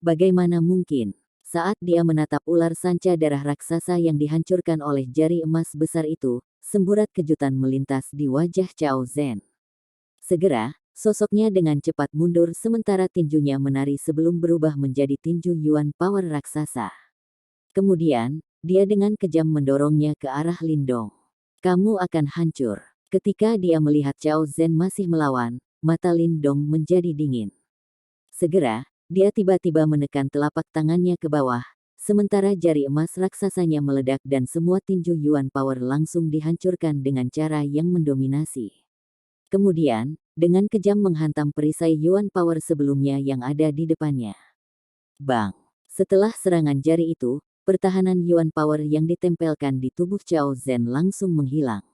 Bagaimana mungkin? Saat dia menatap ular sanca darah raksasa yang dihancurkan oleh jari emas besar itu, semburat kejutan melintas di wajah Cao Zhen. Segera, sosoknya dengan cepat mundur sementara tinjunya menari sebelum berubah menjadi tinju Yuan Power raksasa. Kemudian, dia dengan kejam mendorongnya ke arah Lindong. Kamu akan hancur. Ketika dia melihat Cao Zhen masih melawan, mata Lindong menjadi dingin. Segera, dia tiba-tiba menekan telapak tangannya ke bawah, sementara jari emas raksasanya meledak dan semua tinju Yuan Power langsung dihancurkan dengan cara yang mendominasi. Kemudian, dengan kejam menghantam perisai Yuan Power sebelumnya yang ada di depannya. Bang! Setelah serangan jari itu, pertahanan Yuan Power yang ditempelkan di tubuh Cao Zhen langsung menghilang.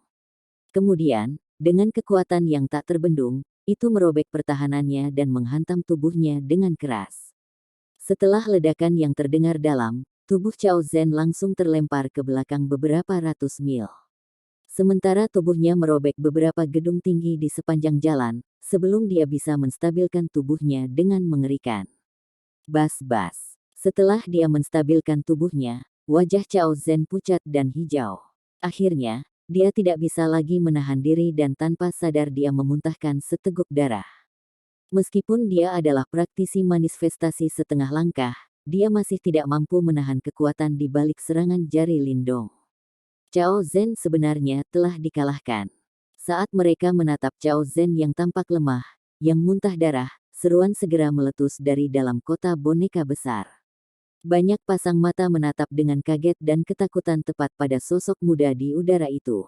Kemudian, dengan kekuatan yang tak terbendung, itu merobek pertahanannya dan menghantam tubuhnya dengan keras. Setelah ledakan yang terdengar dalam, tubuh Cao Zhen langsung terlempar ke belakang beberapa ratus mil. Sementara tubuhnya merobek beberapa gedung tinggi di sepanjang jalan, sebelum dia bisa menstabilkan tubuhnya dengan mengerikan. Bas-bas. Setelah dia menstabilkan tubuhnya, wajah Cao Zhen pucat dan hijau. Akhirnya, dia tidak bisa lagi menahan diri dan tanpa sadar dia memuntahkan seteguk darah. Meskipun dia adalah praktisi manifestasi setengah langkah, dia masih tidak mampu menahan kekuatan di balik serangan jari Lindong. Cao Zhen sebenarnya telah dikalahkan. Saat mereka menatap Cao Zhen yang tampak lemah, yang muntah darah, seruan segera meletus dari dalam kota boneka besar. Banyak pasang mata menatap dengan kaget dan ketakutan tepat pada sosok muda di udara itu.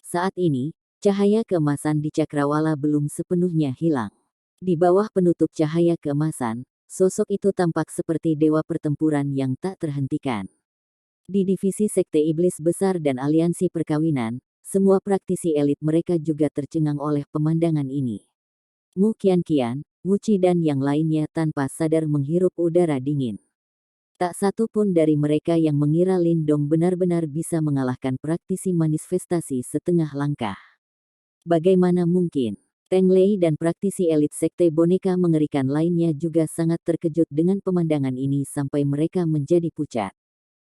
Saat ini, cahaya keemasan di cakrawala belum sepenuhnya hilang. Di bawah penutup cahaya keemasan, sosok itu tampak seperti dewa pertempuran yang tak terhentikan. Di divisi Sekte Iblis Besar dan Aliansi Perkawinan, semua praktisi elit mereka juga tercengang oleh pemandangan ini. Mu Qianqian, Wu Qi dan yang lainnya tanpa sadar menghirup udara dingin. Tak satu pun dari mereka yang mengira Lindong benar-benar bisa mengalahkan praktisi manifestasi setengah langkah. Bagaimana mungkin? Teng Lei dan praktisi elit sekte boneka mengerikan lainnya juga sangat terkejut dengan pemandangan ini sampai mereka menjadi pucat.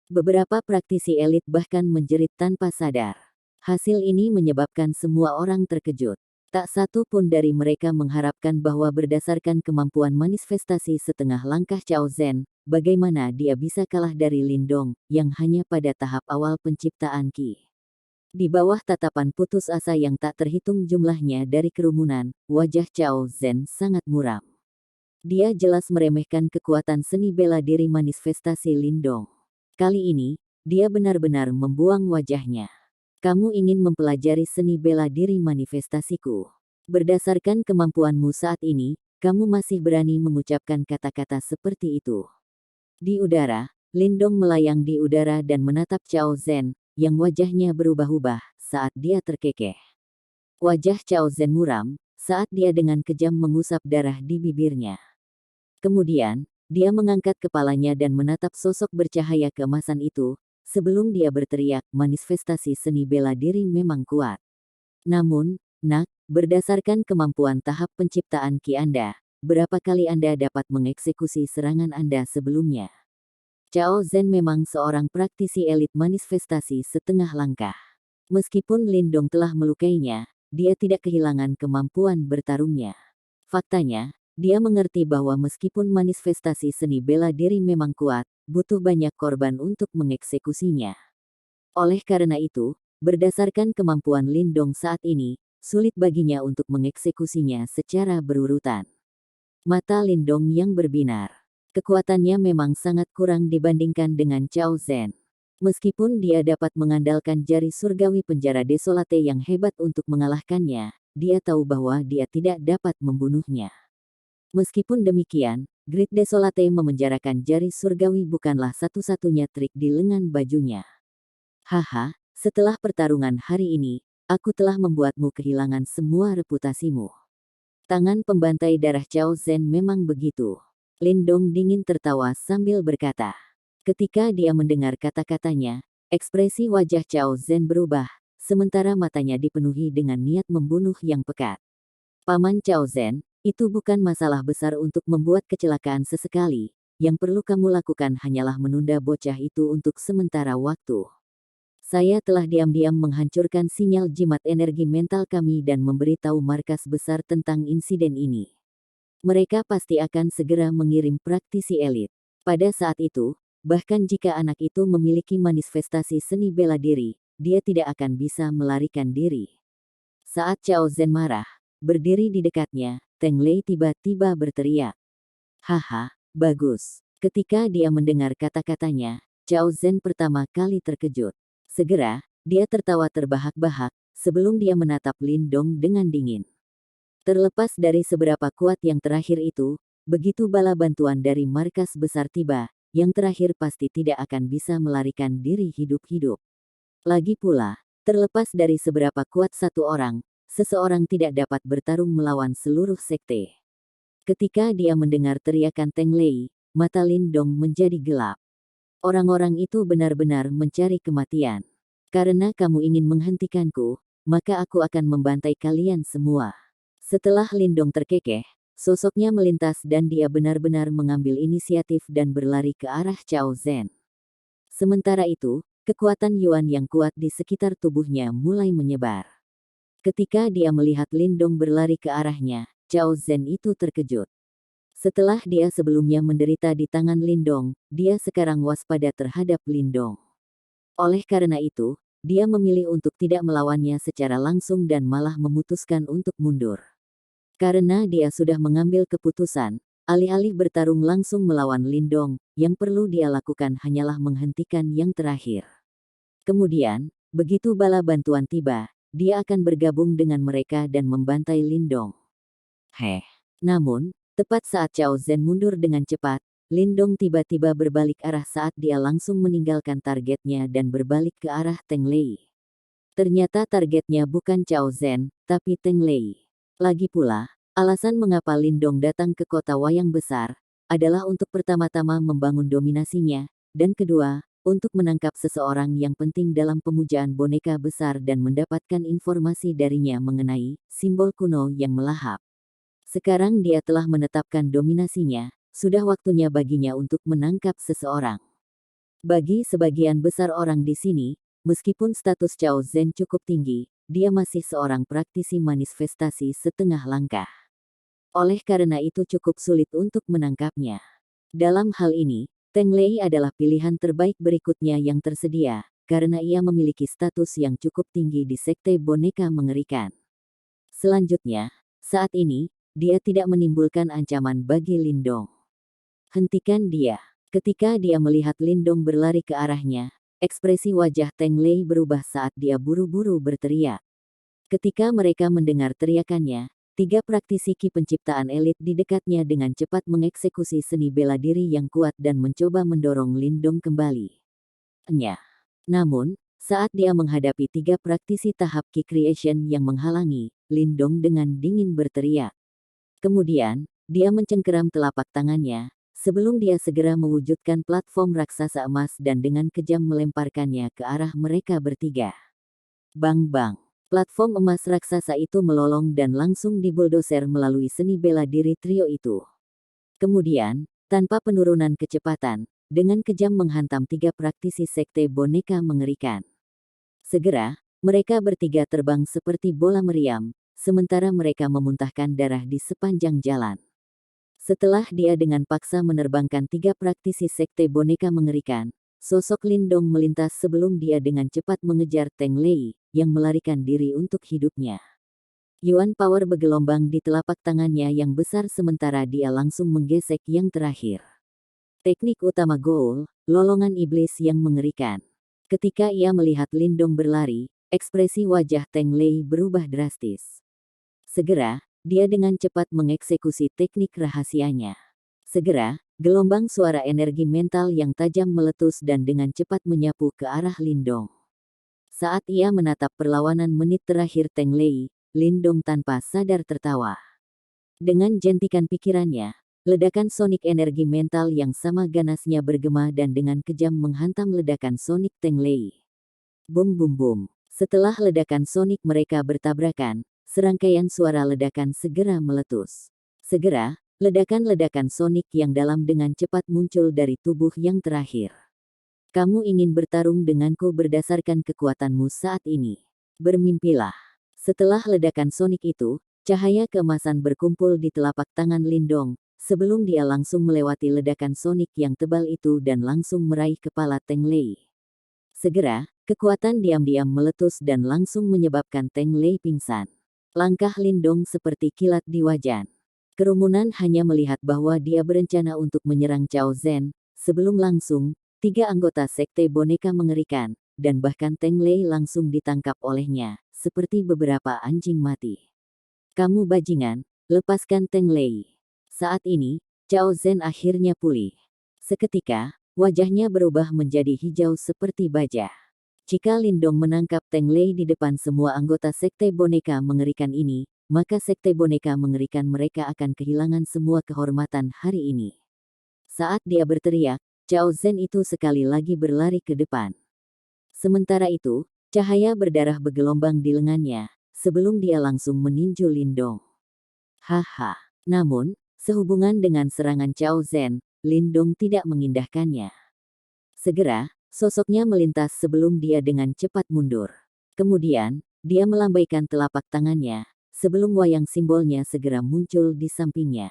Beberapa praktisi elit bahkan menjerit tanpa sadar. Hasil ini menyebabkan semua orang terkejut. Tak satu pun dari mereka mengharapkan bahwa berdasarkan kemampuan manifestasi setengah langkah Cao Zhen, bagaimana dia bisa kalah dari Lindong, yang hanya pada tahap awal penciptaan Qi. Di bawah tatapan putus asa yang tak terhitung jumlahnya dari kerumunan, wajah Cao Zhen sangat muram. Dia jelas meremehkan kekuatan seni bela diri manifestasi Lindong. Kali ini, dia benar-benar membuang wajahnya. Kamu ingin mempelajari seni bela diri manifestasiku. Berdasarkan kemampuanmu saat ini, kamu masih berani mengucapkan kata-kata seperti itu. Di udara, Lindong melayang di udara dan menatap Cao Zhen, yang wajahnya berubah-ubah saat dia terkekeh. Wajah Cao Zhen muram, saat dia dengan kejam mengusap darah di bibirnya. Kemudian, dia mengangkat kepalanya dan menatap sosok bercahaya keemasan itu, sebelum dia berteriak, manifestasi seni bela diri memang kuat. Namun, nak, berdasarkan kemampuan tahap penciptaan Qi Anda, berapa kali Anda dapat mengeksekusi serangan Anda sebelumnya? Cao Zhen memang seorang praktisi elit manifestasi setengah langkah. Meskipun Lindong telah melukainya, dia tidak kehilangan kemampuan bertarungnya. Faktanya, dia mengerti bahwa meskipun manifestasi seni bela diri memang kuat, butuh banyak korban untuk mengeksekusinya. Oleh karena itu, berdasarkan kemampuan Lindong saat ini, sulit baginya untuk mengeksekusinya secara berurutan. Mata Lindong yang berbinar. Kekuatannya memang sangat kurang dibandingkan dengan Cao Zhen. Meskipun dia dapat mengandalkan jari surgawi penjara desolate yang hebat untuk mengalahkannya, dia tahu bahwa dia tidak dapat membunuhnya. Meskipun demikian, Grid Desolate memenjarakan jari surgawi bukanlah satu-satunya trik di lengan bajunya. Haha, setelah pertarungan hari ini, aku telah membuatmu kehilangan semua reputasimu. Tangan pembantai darah Cao Zhen memang begitu. Lindong dingin tertawa sambil berkata. Ketika dia mendengar kata-katanya, ekspresi wajah Cao Zhen berubah, sementara matanya dipenuhi dengan niat membunuh yang pekat. Paman Cao Zhen, itu bukan masalah besar untuk membuat kecelakaan sesekali, yang perlu kamu lakukan hanyalah menunda bocah itu untuk sementara waktu. Saya telah diam-diam menghancurkan sinyal jimat energi mental kami dan memberitahu markas besar tentang insiden ini. Mereka pasti akan segera mengirim praktisi elit. Pada saat itu, bahkan jika anak itu memiliki manifestasi seni bela diri, dia tidak akan bisa melarikan diri. Saat Chao Zhen marah, berdiri di dekatnya, Teng Lei tiba-tiba berteriak. Haha, bagus. Ketika dia mendengar kata-katanya, Chao Zhen pertama kali terkejut. Segera, dia tertawa terbahak-bahak, sebelum dia menatap Lin Dong dengan dingin. Terlepas dari seberapa kuat yang terakhir itu, begitu bala bantuan dari markas besar tiba, yang terakhir pasti tidak akan bisa melarikan diri hidup-hidup. Lagi pula, terlepas dari seberapa kuat satu orang, seseorang tidak dapat bertarung melawan seluruh sekte. Ketika dia mendengar teriakan Teng Lei, mata Lin Dong menjadi gelap. Orang-orang itu benar-benar mencari kematian. Karena kamu ingin menghentikanku, maka aku akan membantai kalian semua. Setelah Lin Dong terkekeh, sosoknya melintas dan dia benar-benar mengambil inisiatif dan berlari ke arah Chao Zhen. Sementara itu, kekuatan Yuan yang kuat di sekitar tubuhnya mulai menyebar. Ketika dia melihat Lin Dong berlari ke arahnya, Chao Zhen itu terkejut. Setelah dia sebelumnya menderita di tangan Lin Dong, dia sekarang waspada terhadap Lin Dong. Oleh karena itu, dia memilih untuk tidak melawannya secara langsung dan malah memutuskan untuk mundur. Karena dia sudah mengambil keputusan, alih-alih bertarung langsung melawan Lin Dong, yang perlu dia lakukan hanyalah menghentikan yang terakhir. Kemudian, begitu bala bantuan tiba, dia akan bergabung dengan mereka dan membantai Lin Dong. Namun, tepat saat Chao Zhen mundur dengan cepat, Lin Dong tiba-tiba berbalik arah saat dia langsung meninggalkan targetnya dan berbalik ke arah Teng Lei. Ternyata targetnya bukan Chao Zhen, tapi Teng Lei. Lagi pula, alasan mengapa Lin Dong datang ke kota Wayang Besar, adalah untuk pertama-tama membangun dominasinya, dan kedua, untuk menangkap seseorang yang penting dalam pemujaan boneka besar dan mendapatkan informasi darinya mengenai simbol kuno yang melahap. Sekarang dia telah menetapkan dominasinya, sudah waktunya baginya untuk menangkap seseorang. Bagi sebagian besar orang di sini, meskipun status Chao Zhen cukup tinggi, dia masih seorang praktisi manifestasi setengah langkah. Oleh karena itu cukup sulit untuk menangkapnya. Dalam hal ini, Teng Lei adalah pilihan terbaik berikutnya yang tersedia, karena ia memiliki status yang cukup tinggi di sekte boneka mengerikan. Selanjutnya, saat ini, dia tidak menimbulkan ancaman bagi Lin Dong. Hentikan dia. Ketika dia melihat Lin Dong berlari ke arahnya, ekspresi wajah Teng Lei berubah saat dia buru-buru berteriak. Ketika mereka mendengar teriakannya, 3 praktisi ki penciptaan elit di dekatnya dengan cepat mengeksekusi seni bela diri yang kuat dan mencoba mendorong Lin Dong kembali. Namun, saat dia menghadapi 3 praktisi tahap ki creation yang menghalangi, Lin Dong dengan dingin berteriak. Kemudian, dia mencengkeram telapak tangannya, sebelum dia segera mewujudkan platform raksasa emas dan dengan kejam melemparkannya ke arah mereka bertiga. Bang-bang. Platform emas raksasa itu melolong dan langsung dibuldoser melalui seni bela diri trio itu. Kemudian, tanpa penurunan kecepatan, dengan kejam menghantam 3 praktisi sekte boneka mengerikan. Segera, mereka bertiga terbang seperti bola meriam, sementara mereka memuntahkan darah di sepanjang jalan. Setelah dia dengan paksa menerbangkan 3 praktisi sekte boneka mengerikan, sosok Lin Dong melintas sebelum dia dengan cepat mengejar Teng Lei, yang melarikan diri untuk hidupnya. Yuan Power bergelombang di telapak tangannya yang besar sementara dia langsung menggesek yang terakhir. Teknik utama Goul, lolongan iblis yang mengerikan. Ketika ia melihat Lin Dong berlari, ekspresi wajah Teng Lei berubah drastis. Segera, dia dengan cepat mengeksekusi teknik rahasianya. Segera, gelombang suara energi mental yang tajam meletus dan dengan cepat menyapu ke arah Lin Dong. Saat ia menatap perlawanan menit terakhir Teng Lei, Lin Dong tanpa sadar tertawa. Dengan jentikan pikirannya, ledakan sonik energi mental yang sama ganasnya bergema dan dengan kejam menghantam ledakan sonik Teng Lei. Bum bum bum. Setelah ledakan sonik mereka bertabrakan, serangkaian suara ledakan segera meletus. Segera, Ledakan-ledakan sonik yang dalam dengan cepat muncul dari tubuh yang terakhir. Kamu ingin bertarung denganku berdasarkan kekuatanmu saat ini. Bermimpilah. Setelah ledakan sonik itu, cahaya keemasan berkumpul di telapak tangan Lindong, sebelum dia langsung melewati ledakan sonik yang tebal itu dan langsung meraih kepala Teng Lei. Segera, kekuatan diam-diam meletus dan langsung menyebabkan Teng Lei pingsan. Langkah Lindong seperti kilat di wajan. Kerumunan hanya melihat bahwa dia berencana untuk menyerang Cao Zhen, sebelum langsung, 3 anggota sekte boneka mengerikan, dan bahkan Teng Lei langsung ditangkap olehnya, seperti beberapa anjing mati. Kamu bajingan, lepaskan Teng Lei. Saat ini, Cao Zhen akhirnya pulih. Seketika, wajahnya berubah menjadi hijau seperti baja. Jika Lindong menangkap Teng Lei di depan semua anggota sekte boneka mengerikan ini, maka sekte boneka mengerikan mereka akan kehilangan semua kehormatan hari ini. Saat dia berteriak, Cao Zhen itu sekali lagi berlari ke depan. Sementara itu, cahaya berdarah bergelombang di lengannya, sebelum dia langsung meninju Lindong. Haha. Namun, sehubungan dengan serangan Cao Zhen, Lindong tidak mengindahkannya. Segera, sosoknya melintas sebelum dia dengan cepat mundur. Kemudian, dia melambaikan telapak tangannya, sebelum wayang simbolnya segera muncul di sampingnya.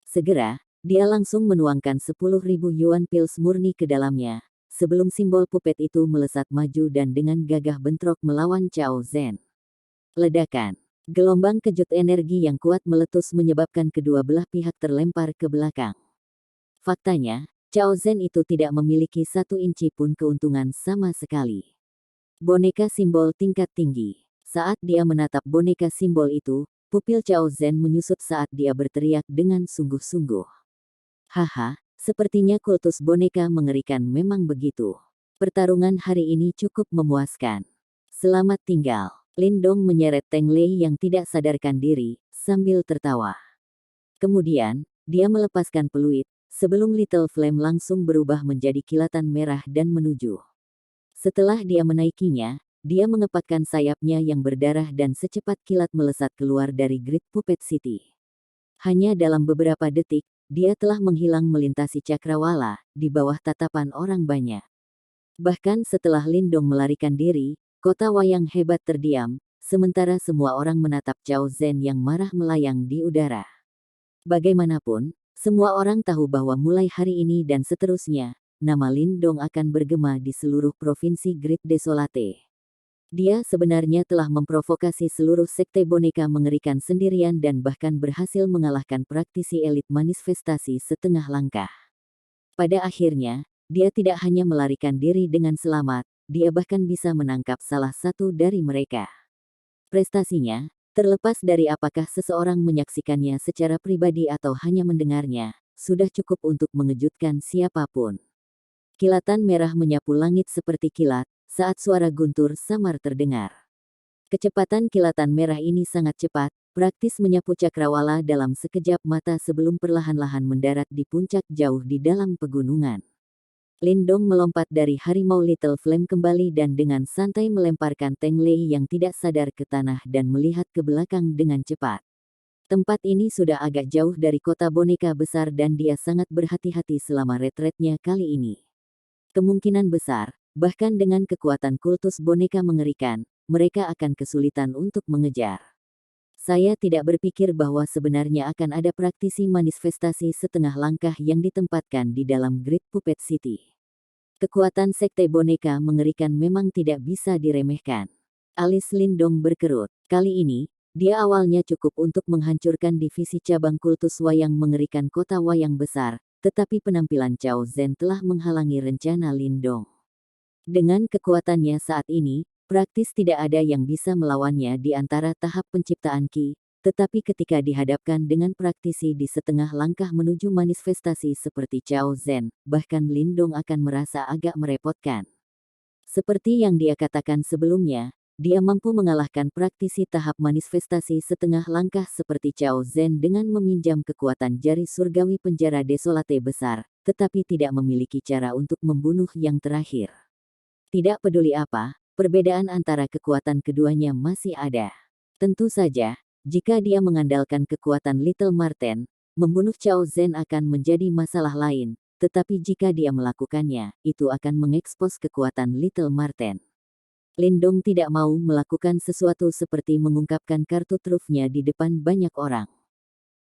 Segera, dia langsung menuangkan 10.000 yuan pils murni ke dalamnya, sebelum simbol pupet itu melesat maju dan dengan gagah bentrok melawan Cao Zhen. Ledakan. Gelombang kejut energi yang kuat meletus menyebabkan kedua belah pihak terlempar ke belakang. Faktanya, Cao Zhen itu tidak memiliki 1 inci pun keuntungan sama sekali. Boneka simbol tingkat tinggi. Saat dia menatap boneka simbol itu, pupil Cao Zhen menyusut saat dia berteriak dengan sungguh-sungguh. Haha, sepertinya kultus boneka mengerikan memang begitu. Pertarungan hari ini cukup memuaskan. Selamat tinggal. Lindong menyeret Teng Lei yang tidak sadarkan diri, sambil tertawa. Kemudian, dia melepaskan peluit, sebelum Little Flame langsung berubah menjadi kilatan merah dan menuju. Setelah dia menaikinya, dia mengepakkan sayapnya yang berdarah dan secepat kilat melesat keluar dari Great Puppet City. Hanya dalam beberapa detik, dia telah menghilang melintasi cakrawala, di bawah tatapan orang banyak. Bahkan setelah Lindong melarikan diri, kota wayang hebat terdiam, sementara semua orang menatap Cao Zhen yang marah melayang di udara. Bagaimanapun, semua orang tahu bahwa mulai hari ini dan seterusnya, nama Lindong akan bergema di seluruh provinsi Great Desolate. Dia sebenarnya telah memprovokasi seluruh sekte boneka mengerikan sendirian dan bahkan berhasil mengalahkan praktisi elit manifestasi setengah langkah. Pada akhirnya, dia tidak hanya melarikan diri dengan selamat, dia bahkan bisa menangkap salah satu dari mereka. Prestasinya, terlepas dari apakah seseorang menyaksikannya secara pribadi atau hanya mendengarnya, sudah cukup untuk mengejutkan siapapun. Kilatan merah menyapu langit seperti kilat, saat suara guntur samar terdengar. Kecepatan kilatan merah ini sangat cepat, praktis menyapu cakrawala dalam sekejap mata sebelum perlahan-lahan mendarat di puncak jauh di dalam pegunungan. Lindong melompat dari harimau Little Flame kembali dan dengan santai melemparkan Teng Lei yang tidak sadar ke tanah dan melihat ke belakang dengan cepat. Tempat ini sudah agak jauh dari kota boneka besar dan dia sangat berhati-hati selama retretnya kali ini. Kemungkinan besar, bahkan dengan kekuatan kultus boneka mengerikan, mereka akan kesulitan untuk mengejar. Saya tidak berpikir bahwa sebenarnya akan ada praktisi manifestasi setengah langkah yang ditempatkan di dalam Great Puppet City. Kekuatan sekte boneka mengerikan memang tidak bisa diremehkan. Alis Lindong berkerut. Kali ini, dia awalnya cukup untuk menghancurkan divisi cabang kultus wayang mengerikan kota wayang besar, tetapi penampilan Cao Zhen telah menghalangi rencana Lindong. Dengan kekuatannya saat ini, praktis tidak ada yang bisa melawannya di antara tahap penciptaan Qi, tetapi ketika dihadapkan dengan praktisi di setengah langkah menuju manifestasi seperti Cao Zhen, bahkan Lindong akan merasa agak merepotkan. Seperti yang dia katakan sebelumnya, dia mampu mengalahkan praktisi tahap manifestasi setengah langkah seperti Cao Zhen dengan meminjam kekuatan jari surgawi penjara desolate besar, tetapi tidak memiliki cara untuk membunuh yang terakhir. Tidak peduli apa, perbedaan antara kekuatan keduanya masih ada. Tentu saja, jika dia mengandalkan kekuatan Little Marten, membunuh Chao Zhen akan menjadi masalah lain, tetapi jika dia melakukannya, itu akan mengekspos kekuatan Little Marten. Lindong tidak mau melakukan sesuatu seperti mengungkapkan kartu trufnya di depan banyak orang.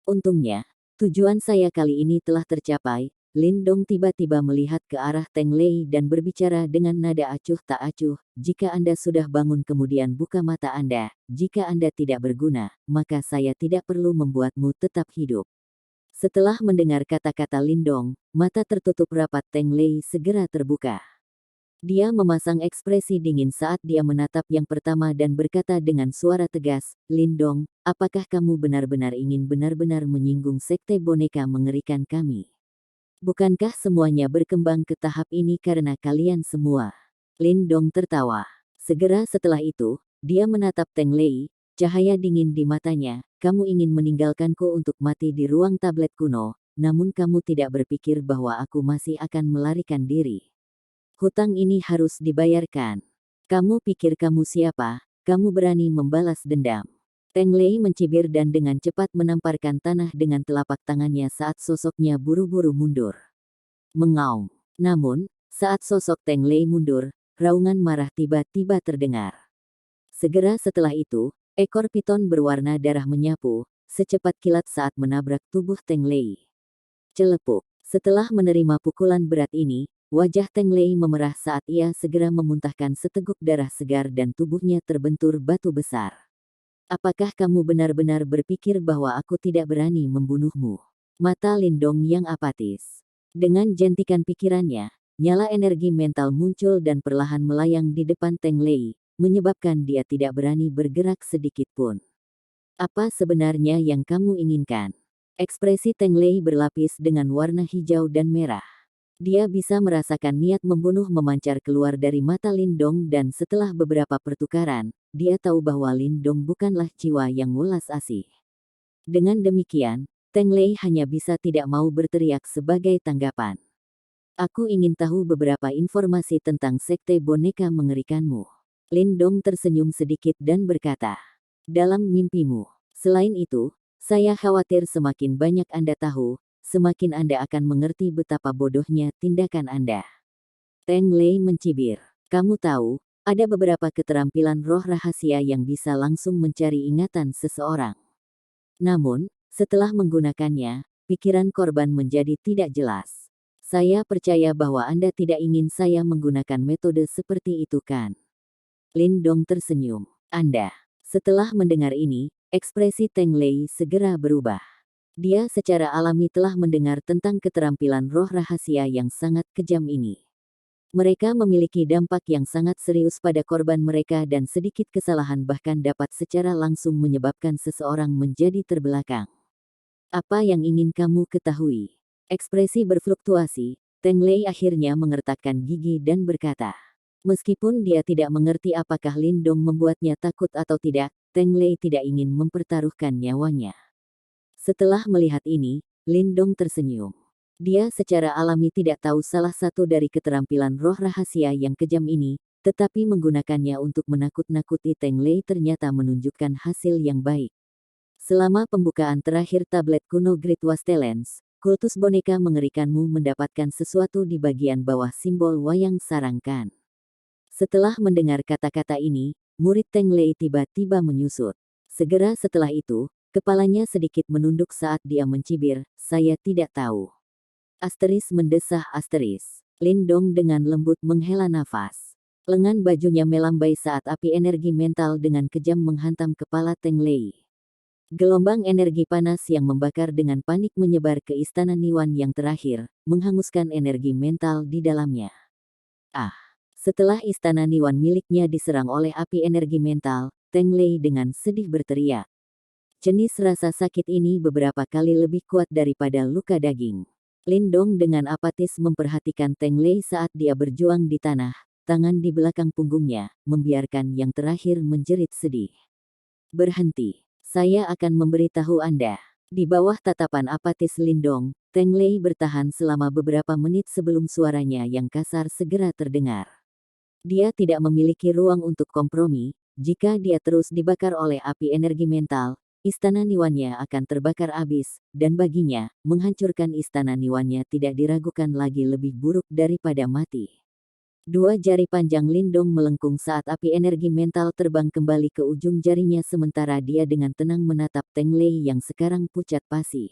Untungnya, tujuan saya kali ini telah tercapai. Lindong tiba-tiba melihat ke arah Teng Lei dan berbicara dengan nada acuh tak acuh, jika Anda sudah bangun kemudian buka mata Anda, jika Anda tidak berguna, maka saya tidak perlu membuatmu tetap hidup. Setelah mendengar kata-kata Lindong, mata tertutup rapat Teng Lei segera terbuka. Dia memasang ekspresi dingin saat dia menatap yang pertama dan berkata dengan suara tegas, "Lindong, apakah kamu benar-benar ingin benar-benar menyinggung sekte boneka mengerikan kami? Bukankah semuanya berkembang ke tahap ini karena kalian semua?" Lindong tertawa. Segera setelah itu, dia menatap Teng Lei, cahaya dingin di matanya, "Kamu ingin meninggalkanku untuk mati di ruang tablet kuno, namun kamu tidak berpikir bahwa aku masih akan melarikan diri. Hutang ini harus dibayarkan. Kamu pikir kamu siapa? Kamu berani membalas dendam?" Teng Lei mencibir dan dengan cepat menamparkan tanah dengan telapak tangannya saat sosoknya buru-buru mundur. Mengaum. Namun, saat sosok Teng Lei mundur, raungan marah tiba-tiba terdengar. Segera setelah itu, ekor piton berwarna darah menyapu, secepat kilat saat menabrak tubuh Teng Lei. Celepuk. Setelah menerima pukulan berat ini, wajah Teng Lei memerah saat ia segera memuntahkan seteguk darah segar dan tubuhnya terbentur batu besar. "Apakah kamu benar-benar berpikir bahwa aku tidak berani membunuhmu?" Mata Lindong yang apatis. Dengan jentikan pikirannya, nyala energi mental muncul dan perlahan melayang di depan Teng Lei, menyebabkan dia tidak berani bergerak sedikit pun. "Apa sebenarnya yang kamu inginkan?" Ekspresi Teng Lei berlapis dengan warna hijau dan merah. Dia bisa merasakan niat membunuh memancar keluar dari mata Lindong dan setelah beberapa pertukaran, dia tahu bahwa Lindong bukanlah jiwa yang welas asih. Dengan demikian, Teng Lei hanya bisa tidak mau berteriak sebagai tanggapan. "Aku ingin tahu beberapa informasi tentang sekte boneka mengerikanmu." Lindong tersenyum sedikit dan berkata, "Dalam mimpimu. Selain itu, saya khawatir semakin banyak Anda tahu, semakin Anda akan mengerti betapa bodohnya tindakan Anda." Teng Lei mencibir. "Kamu tahu, ada beberapa keterampilan roh rahasia yang bisa langsung mencari ingatan seseorang. Namun, setelah menggunakannya, pikiran korban menjadi tidak jelas. Saya percaya bahwa Anda tidak ingin saya menggunakan metode seperti itu kan?" Lindong tersenyum. "Anda." Setelah mendengar ini, ekspresi Teng Lei segera berubah. Dia secara alami telah mendengar tentang keterampilan roh rahasia yang sangat kejam ini. Mereka memiliki dampak yang sangat serius pada korban mereka dan sedikit kesalahan bahkan dapat secara langsung menyebabkan seseorang menjadi terbelakang. "Apa yang ingin kamu ketahui?" Ekspresi berfluktuasi, Teng Lei akhirnya mengertakkan gigi dan berkata. Meskipun dia tidak mengerti apakah Lindong membuatnya takut atau tidak, Teng Lei tidak ingin mempertaruhkan nyawanya. Setelah melihat ini, Lindong tersenyum. Dia secara alami tidak tahu salah satu dari keterampilan roh rahasia yang kejam ini, tetapi menggunakannya untuk menakut-nakuti Teng Lei ternyata menunjukkan hasil yang baik. Selama pembukaan terakhir tablet kuno Great Wastelens, kultus boneka mengerikanmu mendapatkan sesuatu di bagian bawah simbol wayang sarangkan. Setelah mendengar kata-kata ini, murid Teng Lei tiba-tiba menyusut. Segera setelah itu, kepalanya sedikit menunduk saat dia mencibir, "Saya tidak tahu." Asteris mendesah asteris. Lindong dengan lembut menghela nafas. Lengan bajunya melambai saat api energi mental dengan kejam menghantam kepala Teng Lei. Gelombang energi panas yang membakar dengan panik menyebar ke istana Niwan yang terakhir, menghanguskan energi mental di dalamnya. Ah! Setelah istana Niwan miliknya diserang oleh api energi mental, Teng Lei dengan sedih berteriak. Jenis rasa sakit ini beberapa kali lebih kuat daripada luka daging. Lindong dengan apatis memperhatikan Teng Lei saat dia berjuang di tanah, tangan di belakang punggungnya, membiarkan yang terakhir menjerit sedih. "Berhenti. Saya akan memberitahu Anda." Di bawah tatapan apatis Lindong, Teng Lei bertahan selama beberapa menit sebelum suaranya yang kasar segera terdengar. Dia tidak memiliki ruang untuk kompromi. Jika dia terus dibakar oleh api energi mental, istana Niwannya akan terbakar habis, dan baginya, menghancurkan istana Niwannya tidak diragukan lagi lebih buruk daripada mati. Dua jari panjang Lindong melengkung saat api energi mental terbang kembali ke ujung jarinya sementara dia dengan tenang menatap Teng Lei yang sekarang pucat pasi.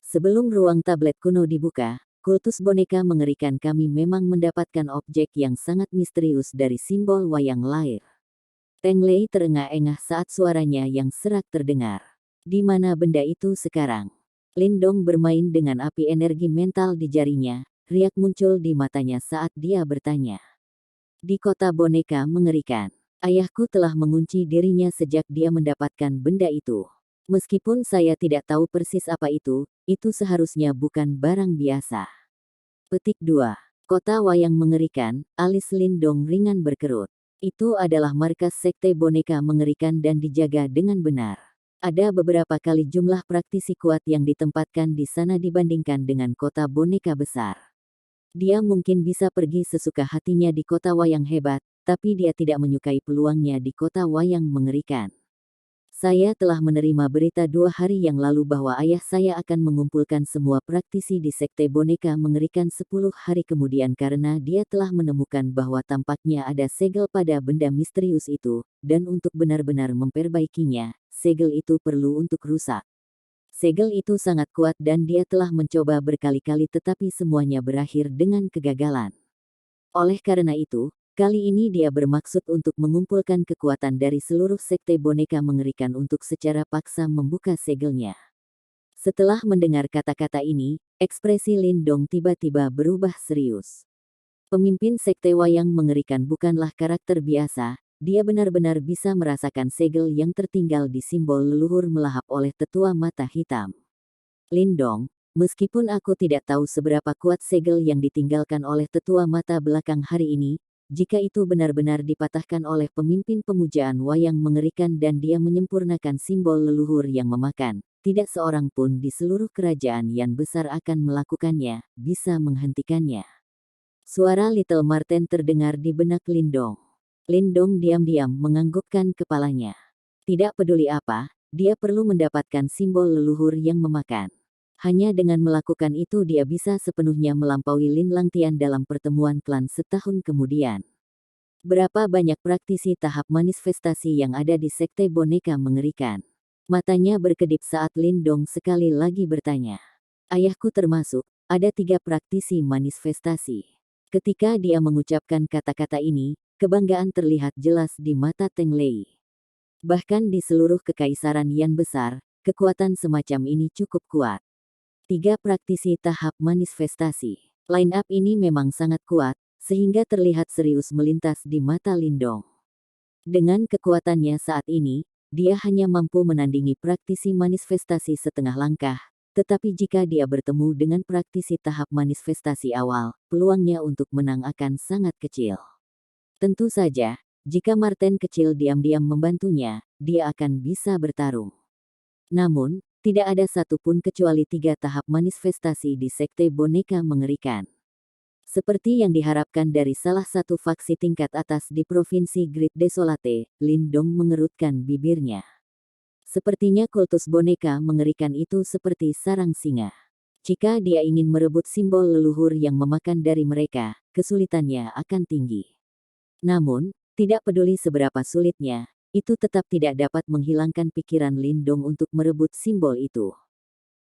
Sebelum ruang tablet kuno dibuka, kultus boneka mengerikan kami memang mendapatkan objek yang sangat misterius dari simbol wayang lair. Teng Lei terengah-engah saat suaranya yang serak terdengar. Di mana benda itu sekarang? Lindong bermain dengan api energi mental di jarinya. Riak muncul di matanya saat dia bertanya. Di kota boneka mengerikan. Ayahku telah mengunci dirinya sejak dia mendapatkan benda itu. Meskipun saya tidak tahu persis apa itu seharusnya bukan barang biasa. Petik 2. Kota wayang mengerikan, alis Lindong ringan berkerut. Itu adalah markas sekte boneka mengerikan dan dijaga dengan benar. Ada beberapa kali jumlah praktisi kuat yang ditempatkan di sana dibandingkan dengan kota boneka besar. Dia mungkin bisa pergi sesuka hatinya di kota wayang hebat, tapi dia tidak menyukai peluangnya di kota wayang mengerikan. Saya telah menerima berita 2 hari yang lalu bahwa ayah saya akan mengumpulkan semua praktisi di sekte boneka mengerikan 10 hari kemudian karena dia telah menemukan bahwa tampaknya ada segel pada benda misterius itu, dan untuk benar-benar memperbaikinya, segel itu perlu untuk rusak. Segel itu sangat kuat dan dia telah mencoba berkali-kali tetapi semuanya berakhir dengan kegagalan. Oleh karena itu, kali ini dia bermaksud untuk mengumpulkan kekuatan dari seluruh sekte boneka mengerikan untuk secara paksa membuka segelnya. Setelah mendengar kata-kata ini, ekspresi Lindong tiba-tiba berubah serius. Pemimpin sekte wayang mengerikan bukanlah karakter biasa. Dia benar-benar bisa merasakan segel yang tertinggal di simbol leluhur melahap oleh tetua mata hitam. Lindong, meskipun aku tidak tahu seberapa kuat segel yang ditinggalkan oleh tetua mata belakang hari ini, jika itu benar-benar dipatahkan oleh pemimpin pemujaan wayang mengerikan dan dia menyempurnakan simbol leluhur yang memakan, tidak seorang pun di seluruh kerajaan yang besar akan melakukannya, bisa menghentikannya. Suara Little Marten terdengar di benak Lindong. Lindong diam-diam menganggukkan kepalanya. Tidak peduli apa, dia perlu mendapatkan simbol leluhur yang memakan. Hanya dengan melakukan itu dia bisa sepenuhnya melampaui Lin Langtian dalam pertemuan klan setahun kemudian. Berapa banyak praktisi tahap manifestasi yang ada di sekte boneka mengerikan? Matanya berkedip saat Lindong sekali lagi bertanya. Ayahku termasuk, ada 3 praktisi manifestasi. Ketika dia mengucapkan kata-kata ini, kebanggaan terlihat jelas di mata Teng Lei. Bahkan di seluruh kekaisaran Yan besar, kekuatan semacam ini cukup kuat. 3 praktisi tahap manifestasi. Line up ini memang sangat kuat, sehingga terlihat serius melintas di mata Lindong. Dengan kekuatannya saat ini, dia hanya mampu menandingi praktisi manifestasi setengah langkah, tetapi jika dia bertemu dengan praktisi tahap manifestasi awal, peluangnya untuk menang akan sangat kecil. Tentu saja, jika Marten kecil diam-diam membantunya, dia akan bisa bertarung. Namun, tidak ada satupun kecuali 3 tahap manifestasi di sekte boneka mengerikan. Seperti yang diharapkan dari salah satu faksi tingkat atas di Provinsi Great Desolate, Lindong mengerutkan bibirnya. Sepertinya kultus boneka mengerikan itu seperti sarang singa. Jika dia ingin merebut simbol leluhur yang memakan dari mereka, kesulitannya akan tinggi. Namun, tidak peduli seberapa sulitnya, itu tetap tidak dapat menghilangkan pikiran Lindong untuk merebut simbol itu.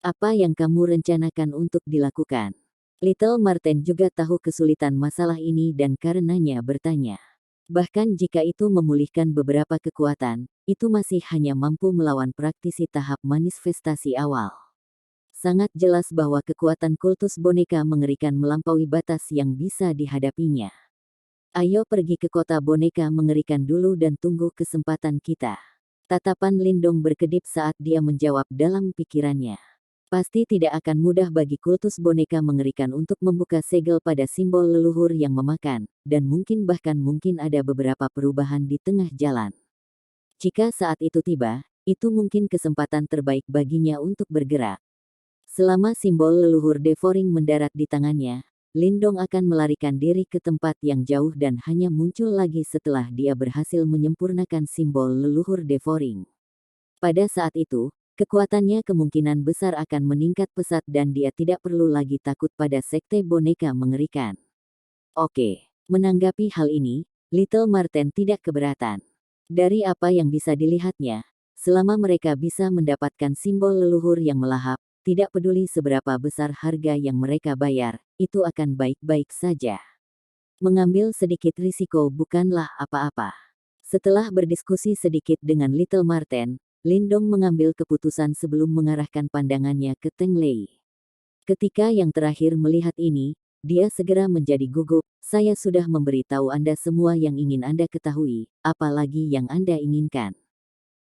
Apa yang kamu rencanakan untuk dilakukan? Little Marten juga tahu kesulitan masalah ini dan karenanya bertanya. Bahkan jika itu memulihkan beberapa kekuatan, itu masih hanya mampu melawan praktisi tahap manifestasi awal. Sangat jelas bahwa kekuatan kultus boneka mengerikan melampaui batas yang bisa dihadapinya. Ayo pergi ke kota boneka mengerikan dulu dan tunggu kesempatan kita. Tatapan Lindong berkedip saat dia menjawab dalam pikirannya. Pasti tidak akan mudah bagi kultus boneka mengerikan untuk membuka segel pada simbol leluhur yang memakan, dan mungkin ada beberapa perubahan di tengah jalan. Jika saat itu tiba, itu mungkin kesempatan terbaik baginya untuk bergerak. Selama simbol leluhur Devouring mendarat di tangannya, Lindong akan melarikan diri ke tempat yang jauh dan hanya muncul lagi setelah dia berhasil menyempurnakan simbol leluhur Devouring. Pada saat itu, kekuatannya kemungkinan besar akan meningkat pesat dan dia tidak perlu lagi takut pada sekte boneka mengerikan. Oke, menanggapi hal ini, Little Marten tidak keberatan. Dari apa yang bisa dilihatnya, selama mereka bisa mendapatkan simbol leluhur yang melahap, tidak peduli seberapa besar harga yang mereka bayar, itu akan baik-baik saja. Mengambil sedikit risiko bukanlah apa-apa. Setelah berdiskusi sedikit dengan Little Marten, Lindong mengambil keputusan sebelum mengarahkan pandangannya ke Teng Lei. Ketika yang terakhir melihat ini, dia segera menjadi gugup. Saya sudah memberitahu Anda semua yang ingin Anda ketahui, apalagi yang Anda inginkan.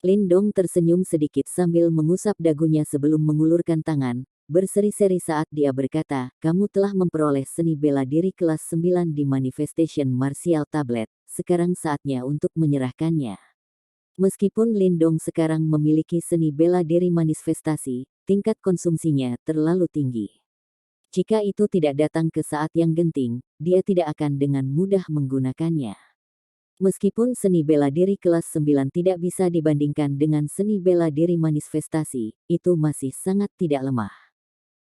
Lindong tersenyum sedikit sambil mengusap dagunya sebelum mengulurkan tangan, berseri-seri saat dia berkata, kamu telah memperoleh seni bela diri kelas 9 di Manifestation Martial Tablet, sekarang saatnya untuk menyerahkannya. Meskipun Lindong sekarang memiliki seni bela diri manifestasi, tingkat konsumsinya terlalu tinggi. Jika itu tidak datang ke saat yang genting, dia tidak akan dengan mudah menggunakannya. Meskipun seni bela diri kelas 9 tidak bisa dibandingkan dengan seni bela diri manifestasi, itu masih sangat tidak lemah.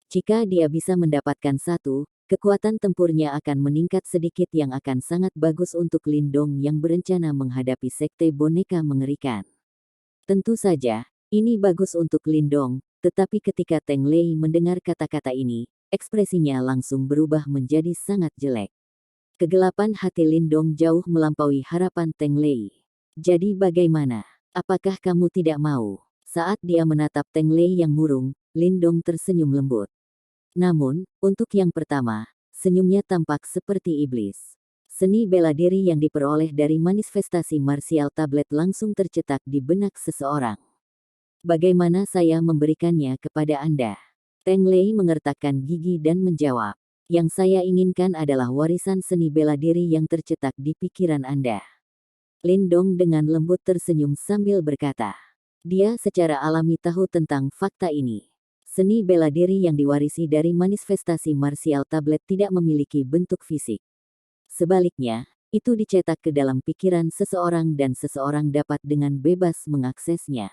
Jika dia bisa mendapatkan satu, kekuatan tempurnya akan meningkat sedikit yang akan sangat bagus untuk Lindong yang berencana menghadapi sekte boneka mengerikan. Tentu saja, ini bagus untuk Lindong, tetapi ketika Teng Lei mendengar kata-kata ini, ekspresinya langsung berubah menjadi sangat jelek. Kegelapan hati Lindong jauh melampaui harapan Teng Lei. Jadi bagaimana? Apakah kamu tidak mau? Saat dia menatap Teng Lei yang murung, Lindong tersenyum lembut. Namun, untuk yang pertama, senyumnya tampak seperti iblis. Seni bela diri yang diperoleh dari manifestasi martial tablet langsung tercetak di benak seseorang. Bagaimana saya memberikannya kepada Anda? Teng Lei mengertakkan gigi dan menjawab, yang saya inginkan adalah warisan seni bela diri yang tercetak di pikiran Anda. Lindong dengan lembut tersenyum sambil berkata, dia secara alami tahu tentang fakta ini. Seni bela diri yang diwarisi dari manifestasi martial tablet tidak memiliki bentuk fisik. Sebaliknya, itu dicetak ke dalam pikiran seseorang dan seseorang dapat dengan bebas mengaksesnya.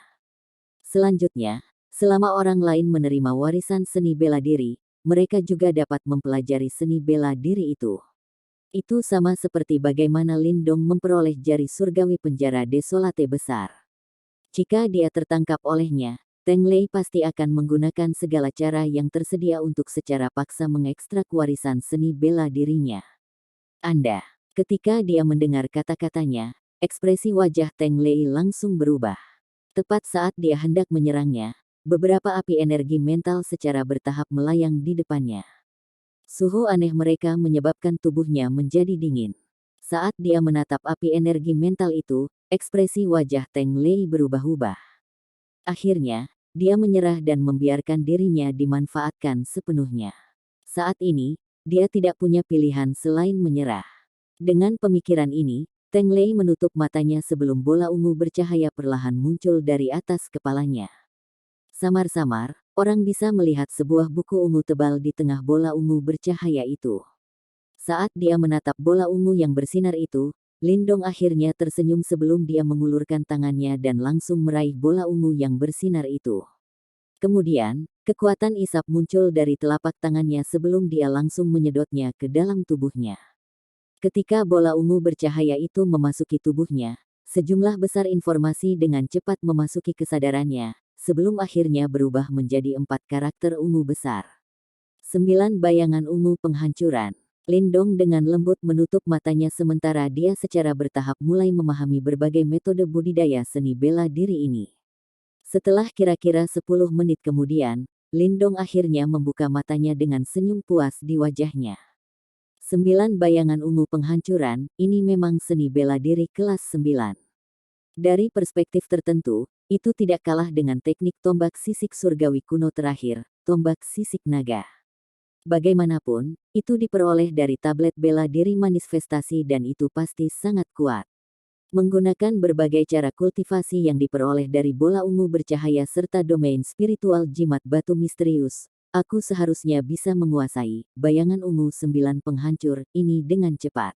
Selanjutnya, selama orang lain menerima warisan seni bela diri, mereka juga dapat mempelajari seni bela diri itu. Itu sama seperti bagaimana Lindong memperoleh jari surgawi penjara desolate besar. Jika dia tertangkap olehnya, Teng Lei pasti akan menggunakan segala cara yang tersedia untuk secara paksa mengekstrak warisan seni bela dirinya. Anda. Ketika dia mendengar kata-katanya, ekspresi wajah Teng Lei langsung berubah. Tepat saat dia hendak menyerangnya, beberapa api energi mental secara bertahap melayang di depannya. Suhu aneh mereka menyebabkan tubuhnya menjadi dingin. Saat dia menatap api energi mental itu, ekspresi wajah Teng Lei berubah-ubah. Akhirnya, dia menyerah dan membiarkan dirinya dimanfaatkan sepenuhnya. Saat ini, dia tidak punya pilihan selain menyerah. Dengan pemikiran ini, Teng Lei menutup matanya sebelum bola ungu bercahaya perlahan muncul dari atas kepalanya. Samar-samar, orang bisa melihat sebuah buku ungu tebal di tengah bola ungu bercahaya itu. Saat dia menatap bola ungu yang bersinar itu, Lindong akhirnya tersenyum sebelum dia mengulurkan tangannya dan langsung meraih bola ungu yang bersinar itu. Kemudian, kekuatan isap muncul dari telapak tangannya sebelum dia langsung menyedotnya ke dalam tubuhnya. Ketika bola ungu bercahaya itu memasuki tubuhnya, sejumlah besar informasi dengan cepat memasuki kesadarannya, sebelum akhirnya berubah menjadi 4 karakter ungu besar. 9 bayangan ungu penghancuran. Lindong dengan lembut menutup matanya sementara dia secara bertahap mulai memahami berbagai metode budidaya seni bela diri ini. Setelah kira-kira 10 menit kemudian, Lindong akhirnya membuka matanya dengan senyum puas di wajahnya. 9 bayangan ungu penghancuran, ini memang seni bela diri kelas 9. Dari perspektif tertentu, itu tidak kalah dengan teknik tombak sisik surgawi kuno terakhir, tombak sisik naga. Bagaimanapun, itu diperoleh dari tablet bela diri manifestasi dan itu pasti sangat kuat. Menggunakan berbagai cara kultivasi yang diperoleh dari bola ungu bercahaya serta domain spiritual jimat batu misterius, aku seharusnya bisa menguasai bayangan ungu 9 penghancur ini dengan cepat.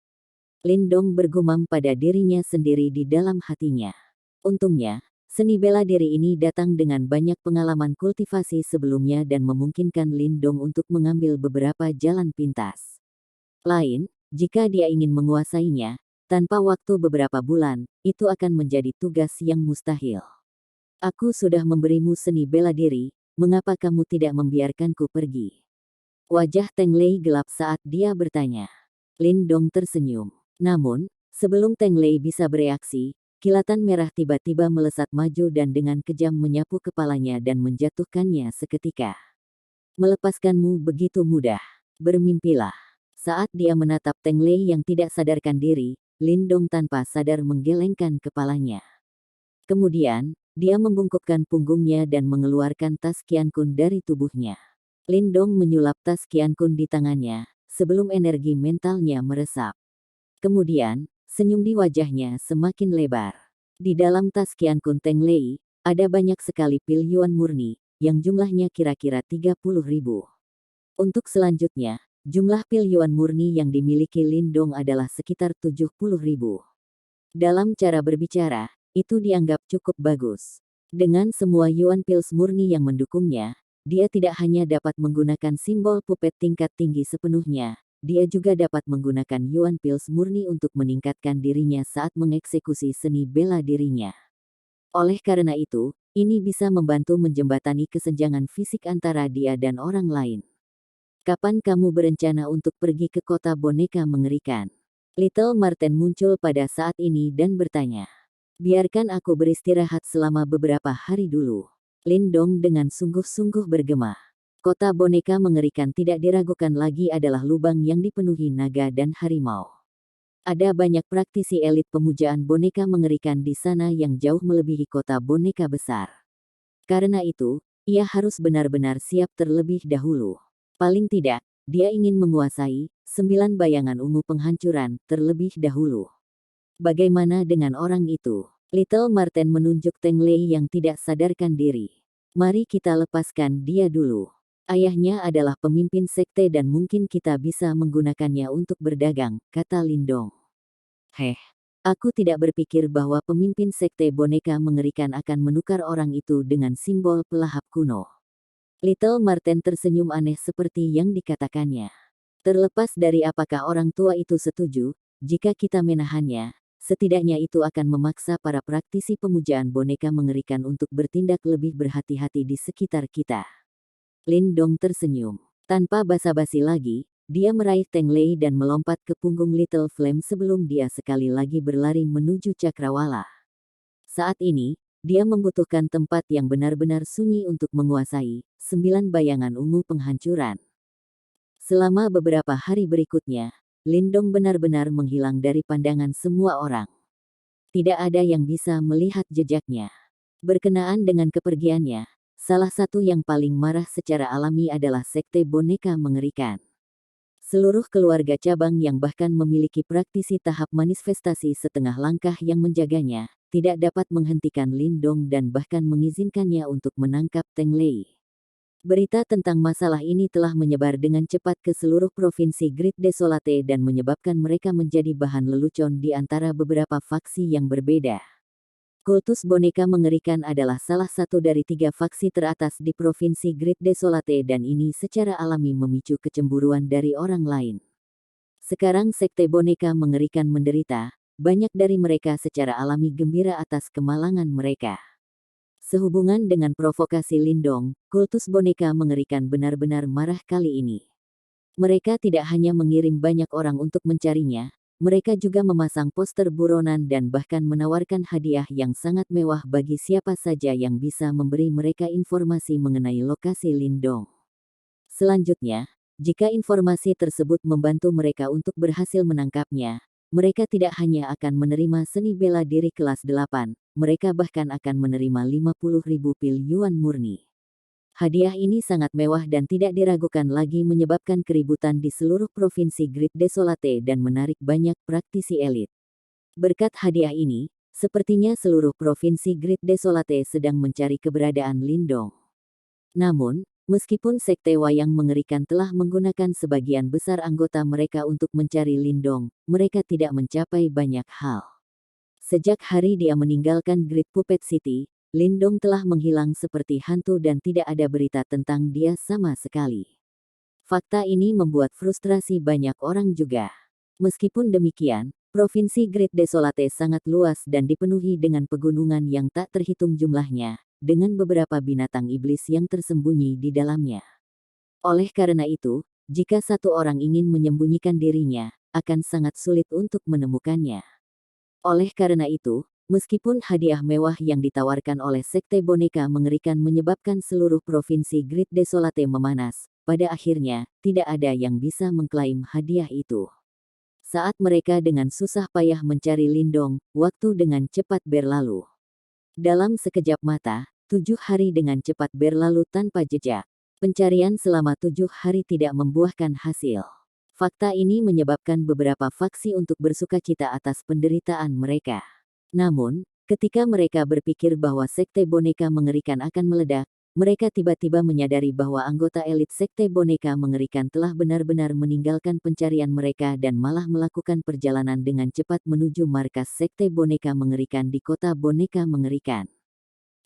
Lindong bergumam pada dirinya sendiri di dalam hatinya. Untungnya, Seni bela diri ini datang dengan banyak pengalaman kultivasi sebelumnya dan memungkinkan Lindong untuk mengambil beberapa jalan pintas lain. Jika dia ingin menguasainya, tanpa waktu beberapa bulan, itu akan menjadi tugas yang mustahil. Aku sudah memberimu seni bela diri, mengapa kamu tidak membiarkanku pergi? Wajah Teng Lei gelap saat dia bertanya. Lindong tersenyum. Namun, sebelum Teng Lei bisa bereaksi, kilatan merah tiba-tiba melesat maju dan dengan kejam menyapu kepalanya dan menjatuhkannya seketika. Melepaskanmu begitu mudah. Bermimpilah. Saat dia menatap Teng Lei yang tidak sadarkan diri, Lindong tanpa sadar menggelengkan kepalanya. Kemudian, dia membungkukkan punggungnya dan mengeluarkan tas Qiankun dari tubuhnya. Lindong menyulap tas Qiankun di tangannya, sebelum energi mentalnya meresap. Kemudian, senyum di wajahnya semakin lebar. Di dalam tas Qiankun Teng Lei, ada banyak sekali pil yuan murni, yang jumlahnya kira-kira 30.000. Untuk selanjutnya, jumlah pil yuan murni yang dimiliki Lindong adalah sekitar 70.000. Dalam cara berbicara, itu dianggap cukup bagus. Dengan semua yuan pils murni yang mendukungnya, dia tidak hanya dapat menggunakan simbol pupet tingkat tinggi sepenuhnya, dia juga dapat menggunakan yuan pils murni untuk meningkatkan dirinya saat mengeksekusi seni bela dirinya. Oleh karena itu, ini bisa membantu menjembatani kesenjangan fisik antara dia dan orang lain. Kapan kamu berencana untuk pergi ke kota boneka mengerikan? Little Marten muncul pada saat ini dan bertanya. Biarkan aku beristirahat selama beberapa hari dulu. Lindong dengan sungguh-sungguh bergema. Kota boneka mengerikan tidak diragukan lagi adalah lubang yang dipenuhi naga dan harimau. Ada banyak praktisi elit pemujaan boneka mengerikan di sana yang jauh melebihi kota boneka besar. Karena itu, ia harus benar-benar siap terlebih dahulu. Paling tidak, dia ingin menguasai 9 bayangan ungu penghancuran terlebih dahulu. Bagaimana dengan orang itu? Little Marten menunjuk Teng Lei yang tidak sadarkan diri. Mari kita lepaskan dia dulu. Ayahnya adalah pemimpin sekte dan mungkin kita bisa menggunakannya untuk berdagang, kata Lindong. Aku tidak berpikir bahwa pemimpin sekte boneka mengerikan akan menukar orang itu dengan simbol pelahap kuno. Little Marten tersenyum aneh seperti yang dikatakannya. Terlepas dari apakah orang tua itu setuju, jika kita menahannya, setidaknya itu akan memaksa para praktisi pemujaan boneka mengerikan untuk bertindak lebih berhati-hati di sekitar kita. Lindong tersenyum. Tanpa basa-basi lagi, dia meraih Teng Lei dan melompat ke punggung Little Flame sebelum dia sekali lagi berlari menuju cakrawala. Saat ini, dia membutuhkan tempat yang benar-benar sunyi untuk menguasai 9 bayangan ungu penghancuran. Selama beberapa hari berikutnya, Lindong benar-benar menghilang dari pandangan semua orang. Tidak ada yang bisa melihat jejaknya. Berkenaan dengan kepergiannya, salah satu yang paling marah secara alami adalah sekte boneka mengerikan. Seluruh keluarga cabang yang bahkan memiliki praktisi tahap manifestasi setengah langkah yang menjaganya, tidak dapat menghentikan Lindong dan bahkan mengizinkannya untuk menangkap Teng Lei. Berita tentang masalah ini telah menyebar dengan cepat ke seluruh provinsi Great Desolate dan menyebabkan mereka menjadi bahan lelucon di antara beberapa faksi yang berbeda. Kultus boneka mengerikan adalah salah satu dari 3 faksi teratas di provinsi Great Desolate dan ini secara alami memicu kecemburuan dari orang lain. Sekarang sekte boneka mengerikan menderita, banyak dari mereka secara alami gembira atas kemalangan mereka. Sehubungan dengan provokasi Lindong, kultus boneka mengerikan benar-benar marah kali ini. Mereka tidak hanya mengirim banyak orang untuk mencarinya, mereka juga memasang poster buronan dan bahkan menawarkan hadiah yang sangat mewah bagi siapa saja yang bisa memberi mereka informasi mengenai lokasi Lindong. Selanjutnya, jika informasi tersebut membantu mereka untuk berhasil menangkapnya, mereka tidak hanya akan menerima seni bela diri kelas 8, mereka bahkan akan menerima 50.000 pil yuan murni. Hadiah ini sangat mewah dan tidak diragukan lagi menyebabkan keributan di seluruh provinsi Great Desolate dan menarik banyak praktisi elit. Berkat hadiah ini, sepertinya seluruh provinsi Great Desolate sedang mencari keberadaan Lindong. Namun, meskipun sekte wayang mengerikan telah menggunakan sebagian besar anggota mereka untuk mencari Lindong, mereka tidak mencapai banyak hal. Sejak hari dia meninggalkan Great Puppet City, Lindong telah menghilang seperti hantu dan tidak ada berita tentang dia sama sekali. Fakta ini membuat frustrasi banyak orang juga. Meskipun demikian, Provinsi Great Desolate sangat luas dan dipenuhi dengan pegunungan yang tak terhitung jumlahnya, dengan beberapa binatang iblis yang tersembunyi di dalamnya. Oleh karena itu, jika satu orang ingin menyembunyikan dirinya, akan sangat sulit untuk menemukannya. Oleh karena itu, meskipun hadiah mewah yang ditawarkan oleh Sekte Boneka Mengerikan menyebabkan seluruh provinsi Great Desolate memanas, pada akhirnya, tidak ada yang bisa mengklaim hadiah itu. Saat mereka dengan susah payah mencari Lindong, waktu dengan cepat berlalu. Dalam sekejap mata, 7 hari dengan cepat berlalu tanpa jejak. Pencarian selama 7 hari tidak membuahkan hasil. Fakta ini menyebabkan beberapa faksi untuk bersukacita atas penderitaan mereka. Namun, ketika mereka berpikir bahwa Sekte Boneka Mengerikan akan meledak, mereka tiba-tiba menyadari bahwa anggota elit Sekte Boneka Mengerikan telah benar-benar meninggalkan pencarian mereka dan malah melakukan perjalanan dengan cepat menuju markas Sekte Boneka Mengerikan di kota Boneka Mengerikan.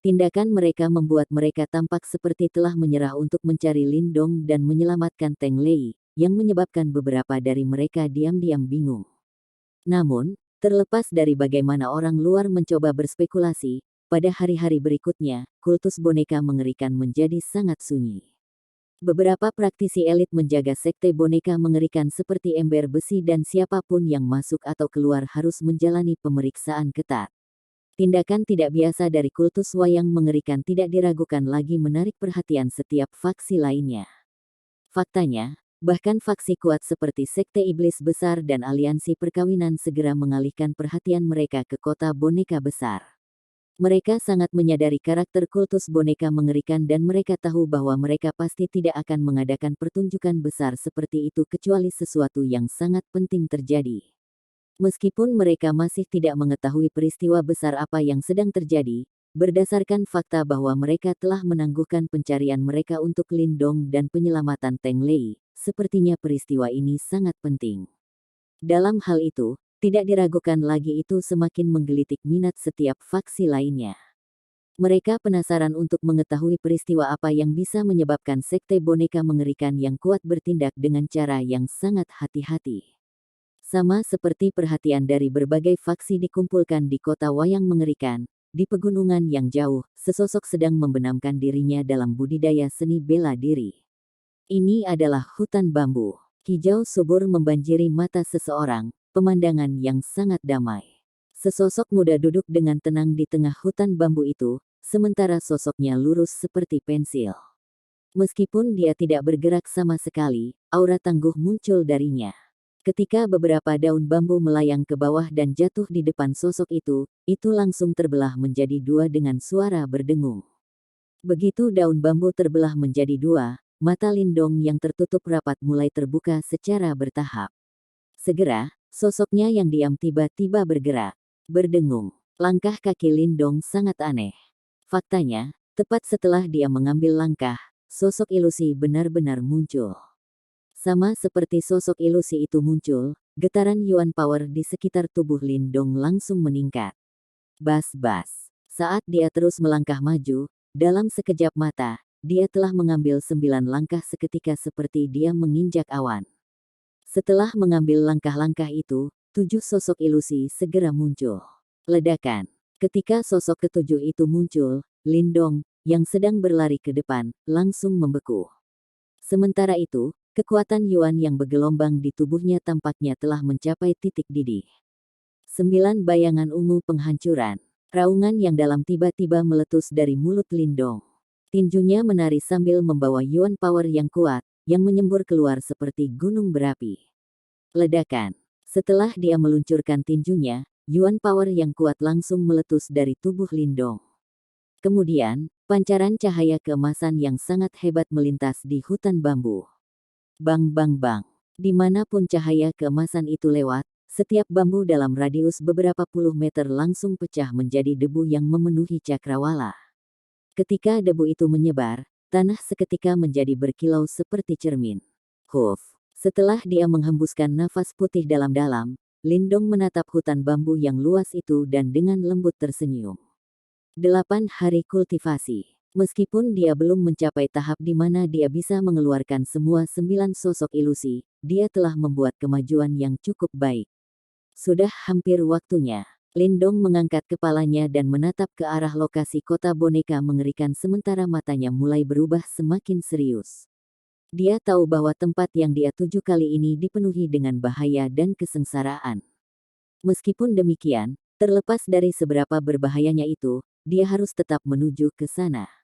Tindakan mereka membuat mereka tampak seperti telah menyerah untuk mencari Lindong dan menyelamatkan Teng Lei, yang menyebabkan beberapa dari mereka diam-diam bingung. Namun, terlepas dari bagaimana orang luar mencoba berspekulasi, pada hari-hari berikutnya, kultus boneka mengerikan menjadi sangat sunyi. Beberapa praktisi elit menjaga sekte boneka mengerikan seperti ember besi dan siapapun yang masuk atau keluar harus menjalani pemeriksaan ketat. Tindakan tidak biasa dari kultus wayang mengerikan tidak diragukan lagi menarik perhatian setiap faksi lainnya. Faktanya, bahkan faksi kuat seperti Sekte Iblis Besar dan Aliansi Perkawinan segera mengalihkan perhatian mereka ke kota boneka besar. Mereka sangat menyadari karakter kultus boneka mengerikan dan mereka tahu bahwa mereka pasti tidak akan mengadakan pertunjukan besar seperti itu kecuali sesuatu yang sangat penting terjadi. Meskipun mereka masih tidak mengetahui peristiwa besar apa yang sedang terjadi, berdasarkan fakta bahwa mereka telah menangguhkan pencarian mereka untuk Lindong dan penyelamatan Teng Lei, sepertinya peristiwa ini sangat penting. Dalam hal itu, tidak diragukan lagi itu semakin menggelitik minat setiap faksi lainnya. Mereka penasaran untuk mengetahui peristiwa apa yang bisa menyebabkan sekte boneka mengerikan yang kuat bertindak dengan cara yang sangat hati-hati. Sama seperti perhatian dari berbagai faksi dikumpulkan di kota wayang mengerikan, di pegunungan yang jauh, sesosok sedang membenamkan dirinya dalam budidaya seni bela diri. Ini adalah hutan bambu. Hijau subur membanjiri mata seseorang, pemandangan yang sangat damai. Sesosok muda duduk dengan tenang di tengah hutan bambu itu, sementara sosoknya lurus seperti pensil. Meskipun dia tidak bergerak sama sekali, aura tangguh muncul darinya. Ketika beberapa daun bambu melayang ke bawah dan jatuh di depan sosok itu langsung terbelah menjadi dua dengan suara berdengung. Begitu daun bambu terbelah menjadi dua, mata Lindong yang tertutup rapat mulai terbuka secara bertahap. Segera, sosoknya yang diam tiba-tiba bergerak, berdengung. Langkah kaki Lindong sangat aneh. Faktanya, tepat setelah dia mengambil langkah, sosok ilusi benar-benar muncul. Sama seperti sosok ilusi itu muncul, getaran Yuan Power di sekitar tubuh Lindong langsung meningkat. Bas-bas. Saat dia terus melangkah maju, dalam sekejap mata, dia telah mengambil 9 langkah seketika seperti dia menginjak awan. Setelah mengambil langkah-langkah itu, 7 sosok ilusi segera muncul. Ledakan. Ketika sosok ketujuh itu muncul, Lindong, yang sedang berlari ke depan, langsung membeku. Sementara itu, kekuatan Yuan yang bergelombang di tubuhnya tampaknya telah mencapai titik didih. 9 bayangan ungu penghancuran. Raungan yang dalam tiba-tiba meletus dari mulut Lindong. Tinjunya menari sambil membawa Yuan Power yang kuat, yang menyembur keluar seperti gunung berapi. Ledakan. Setelah dia meluncurkan tinjunya, Yuan Power yang kuat langsung meletus dari tubuh Lindong. Kemudian, pancaran cahaya keemasan yang sangat hebat melintas di hutan bambu. Bang bang bang. Dimanapun cahaya keemasan itu lewat, setiap bambu dalam radius beberapa puluh meter langsung pecah menjadi debu yang memenuhi cakrawala. Ketika debu itu menyebar, tanah seketika menjadi berkilau seperti cermin. Huf. Setelah dia menghembuskan nafas putih dalam-dalam, Lindong menatap hutan bambu yang luas itu dan dengan lembut tersenyum. 8 hari kultivasi. Meskipun dia belum mencapai tahap di mana dia bisa mengeluarkan semua 9 sosok ilusi, dia telah membuat kemajuan yang cukup baik. Sudah hampir waktunya. Lindong mengangkat kepalanya dan menatap ke arah lokasi kota boneka mengerikan sementara matanya mulai berubah semakin serius. Dia tahu bahwa tempat yang dia tuju kali ini dipenuhi dengan bahaya dan kesengsaraan. Meskipun demikian, terlepas dari seberapa berbahayanya itu, dia harus tetap menuju ke sana.